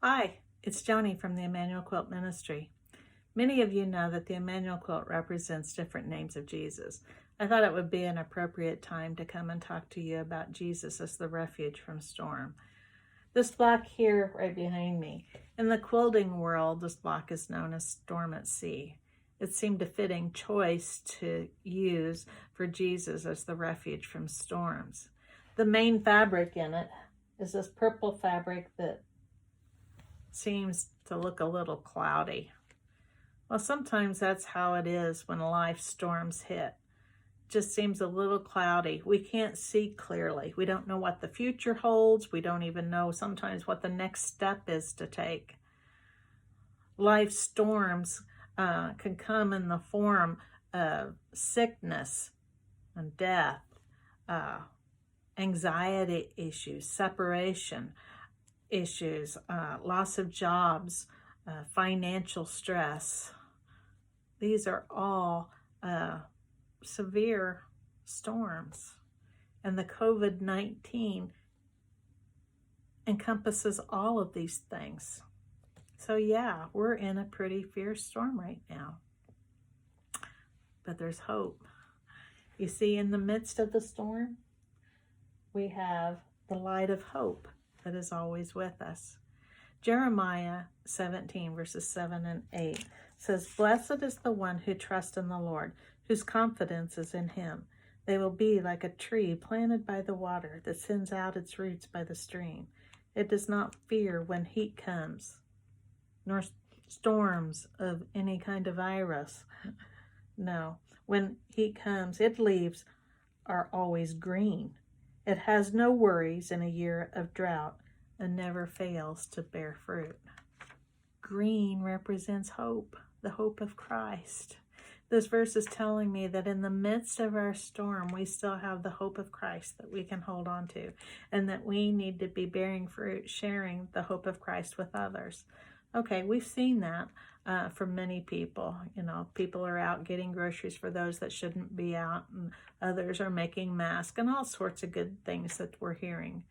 Hi, it's Joni from the Immanuel Quilt Ministry. Many of you know that the Immanuel Quilt represents different names of Jesus. I thought it would be an appropriate time to come and talk to you about Jesus as the refuge from storm. This block here right behind me, in the quilting world, this block is known as Storm at Sea. It seemed a fitting choice to use for Jesus as the refuge from storms. The main fabric in it is this purple fabric that seems to look a little cloudy. Well, sometimes that's how it is when life storms hit. Just seems a little cloudy. We can't see clearly. We don't know what the future holds. We don't even know sometimes what the next step is to take. Life storms can come in the form of sickness and death, anxiety issues, separation issues, loss of jobs, financial stress. These are all severe storms, and the COVID-19 encompasses all of these things. So yeah, we're in a pretty fierce storm right now, but there's hope. You see, in the midst of the storm, we have the light of hope that is always with us. Jeremiah 17 verses 7 and 8 says, "Blessed is the one who trusts in the Lord, whose confidence is in him. They will be like a tree planted by the water that sends out its roots by the stream. It does not fear when heat comes, nor storms of any kind of virus." No, when heat comes, its leaves are always green. It has no worries in a year of drought and never fails to bear fruit. Green represents hope, the hope of Christ. This verse is telling me that in the midst of our storm, we still have the hope of Christ that we can hold on to, and that we need to be bearing fruit, sharing the hope of Christ with others. Okay, we've seen that from many people. You know, people are out getting groceries for those that shouldn't be out, and others are making masks and all sorts of good things that we're hearing.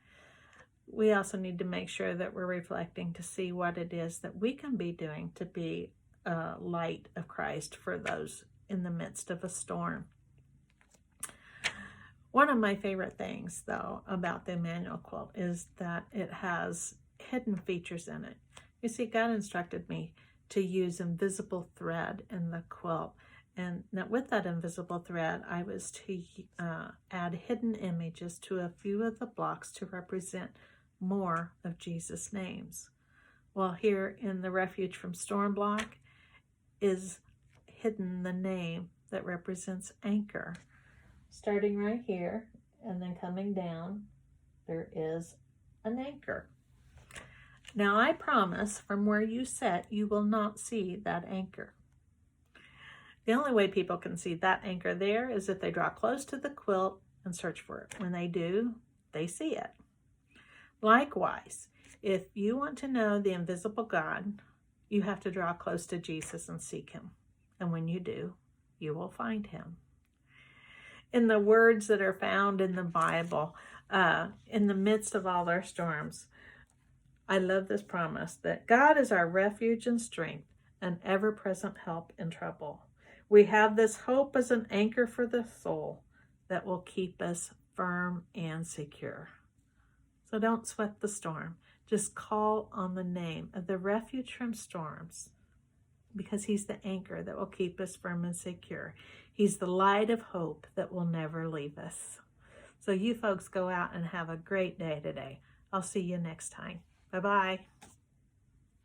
We also need to make sure that we're reflecting to see what it is that we can be doing to be a light of Christ for those in the midst of a storm. One of my favorite things, though, about the Immanuel Quilt is that it has hidden features in it. You see, God instructed me to use invisible thread in the quilt, and that with that invisible thread, I was to add hidden images to a few of the blocks to represent more of Jesus' names. Well, here in the Refuge from Storm block is hidden the name that represents anchor. Starting right here and then coming down, there is an anchor. Now I promise from where you sit, you will not see that anchor. The only way people can see that anchor there is if they draw close to the quilt and search for it. When they do, they see it. Likewise, if you want to know the invisible God, you have to draw close to Jesus and seek him. And when you do, you will find him. In the words that are found in the Bible, in the midst of all our storms, I love this promise that God is our refuge and strength, an ever-present help in trouble. We have this hope as an anchor for the soul that will keep us firm and secure. So don't sweat the storm. Just call on the name of the refuge from storms, because he's the anchor that will keep us firm and secure. He's the light of hope that will never leave us. So you folks go out and have a great day today. I'll see you next time. Bye-bye.